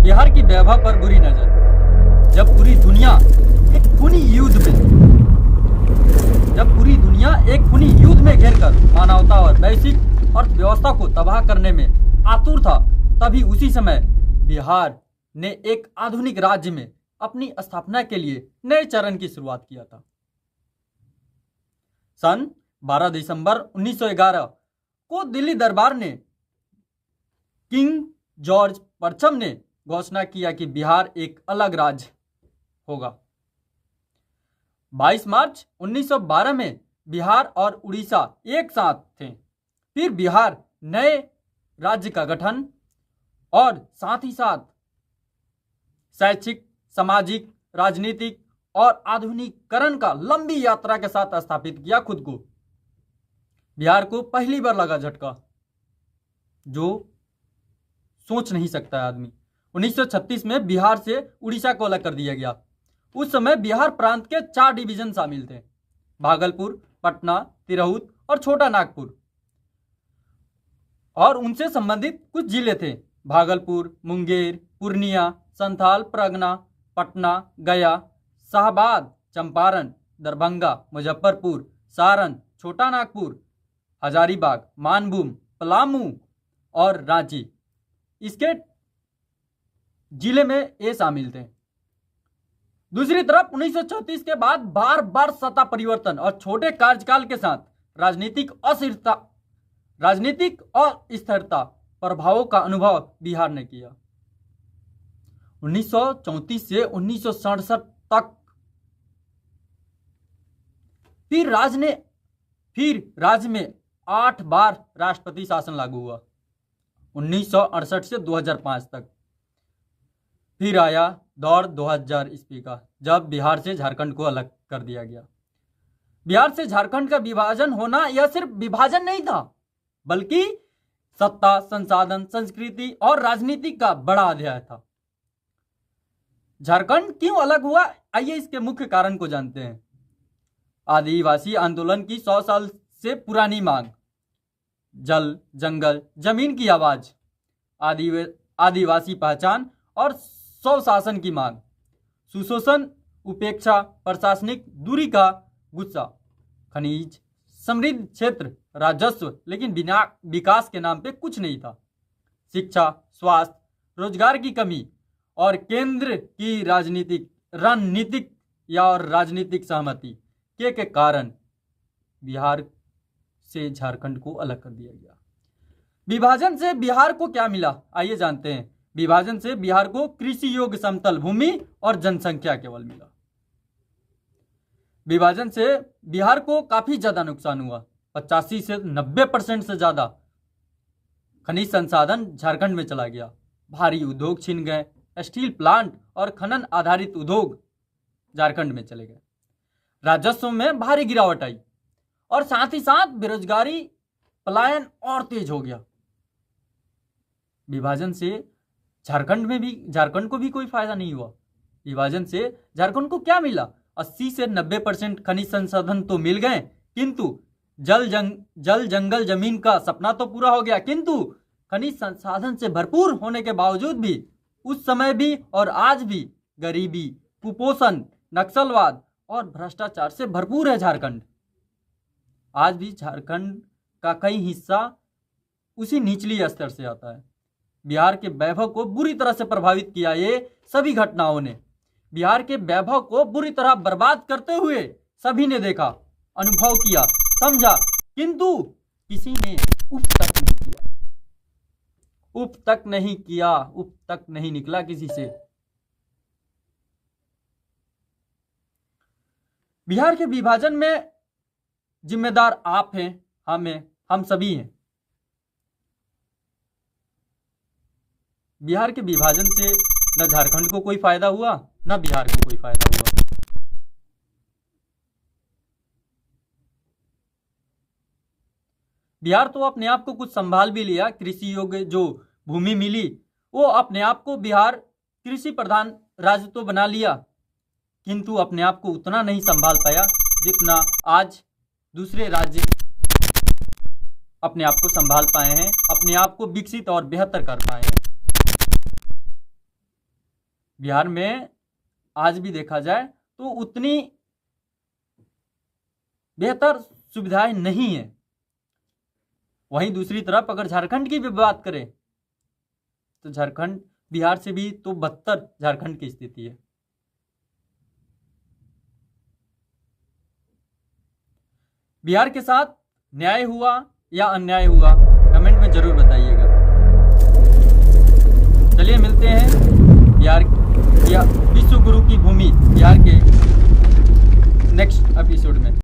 बिहार की वैभव पर बुरी नजर। जब पूरी दुनिया एक खूनी युद्ध में घेरकर मानवता और वैश्विक अर्थव्यवस्था को तबाह करने में आतुर था, तभी उसी समय बिहार ने एक आधुनिक राज्य में अपनी स्थापना के लिए नए चरण की शुरुआत किया था। सन 12 दिसंबर 1911 को दिल्ली दरबार ने किंग जॉर्ज प्रथम ने घोषणा किया कि बिहार एक अलग राज्य होगा। 22 मार्च 1912 में बिहार और उड़ीसा एक साथ थे। फिर बिहार नए राज्य का गठन और साथ ही साथ शैक्षिक, सामाजिक, राजनीतिक और आधुनिकीकरण का लंबी यात्रा के साथ स्थापित किया खुद को। बिहार को पहली बार लगा झटका जो सोच नहीं सकता है आदमी। 1936 में बिहार से उड़ीसा को अलग कर दिया गया। उस समय बिहार प्रांत के 4 डिवीजन शामिल थे: भागलपुर, पटना, तिरहुत और छोटा नागपुर, और उनसे संबंधित कुछ जिले थे: भागलपुर, मुंगेर, पूर्णिया, संथाल, परगना, पटना, गया, शाहाबाद, चंपारण, दरभंगा, मुजफ्फरपुर, सारण, छोटा नागपुर, हजारीबाग, मानभूम, पलामू और रांची। इसके जिले में ये शामिल थे। दूसरी तरफ 1934 के बाद बार बार सत्ता परिवर्तन और छोटे कार्यकाल के साथ राजनीतिक अस्थिरता प्रभावों का अनुभव बिहार ने किया। 1934 से 1967 तक फिर राज्य में 8 बार राष्ट्रपति शासन लागू हुआ। 1968 से 2005 तक। फिर आया दौर 2000 ईस्वी का, जब बिहार से झारखंड को अलग कर दिया गया। बिहार से झारखंड का विभाजन होना यह सिर्फ विभाजन नहीं था, बल्कि सत्ता, संसाधन, संस्कृति और राजनीति का बड़ा अध्याय था। झारखंड क्यों अलग हुआ, आइए इसके मुख्य कारण को जानते हैं। आदिवासी आंदोलन की 100 साल से पुरानी मांग, जल, जंगल, जमीन की आवाज, आदिवासी पहचान और स्वशासन की मांग, सुशोषण, उपेक्षा, प्रशासनिक दूरी का गुस्सा, खनिज समृद्ध क्षेत्र, राजस्व लेकिन बिना विकास के नाम पे कुछ नहीं था, शिक्षा, स्वास्थ्य, रोजगार की कमी और केंद्र की राजनीतिक सहमति के कारण बिहार से झारखंड को अलग कर दिया गया। विभाजन से बिहार को क्या मिला, आइए जानते हैं। विभाजन से बिहार को कृषि योग्य समतल भूमि और जनसंख्या केवल मिला। विभाजन से बिहार को काफी ज्यादा नुकसान हुआ। 85 से 90% से ज्यादा खनिज संसाधन झारखंड में चला गया। भारी उद्योग छिन गए। स्टील प्लांट और खनन आधारित उद्योग झारखंड में चले गए। राजस्व में भारी गिरावट आई और साथ ही साथ बेरोजगारी, पलायन और तेज हो गया। विभाजन से झारखंड को भी कोई फायदा नहीं हुआ। विभाजन से झारखंड को क्या मिला? 80 से 90% खनिज संसाधन तो मिल गए, किंतु जल जंगल जमीन का सपना तो पूरा हो गया, किंतु खनिज संसाधन से भरपूर होने के बावजूद भी उस समय भी और आज भी गरीबी, कुपोषण, नक्सलवाद और भ्रष्टाचार से भरपूर है झारखंड। आज भी झारखंड का कई हिस्सा उसी निचली स्तर से आता है। बिहार के वैभव को बुरी तरह से प्रभावित किया ये सभी घटनाओं ने। बिहार के वैभव को बुरी तरह बर्बाद करते हुए सभी ने देखा, अनुभव किया, समझा, किंतु किसी ने उफ तक नहीं निकला किसी से। बिहार के विभाजन में जिम्मेदार आप हैं, हम सभी हैं। बिहार के विभाजन से न झारखंड को कोई फायदा हुआ, न बिहार को कोई फायदा हुआ। बिहार तो अपने आप को कुछ संभाल भी लिया। कृषि योग्य जो भूमि मिली वो अपने आप को बिहार कृषि प्रधान राज्य तो बना लिया, किंतु अपने आप को उतना नहीं संभाल पाया जितना आज दूसरे राज्य अपने आप को संभाल पाए हैं, अपने आप को विकसित और बेहतर कर पाए हैं। बिहार में आज भी देखा जाए तो उतनी बेहतर सुविधाएं नहीं है। वहीं दूसरी तरफ अगर झारखंड की भी बात करें तो झारखंड बिहार से भी तो बदतर झारखंड की स्थिति है। बिहार के साथ न्याय हुआ या अन्याय हुआ, कमेंट में जरूर बताइएगा। चलिए मिलते हैं बिहार या विश्व गुरु की भूमि बिहार के नेक्स्ट एपिसोड में।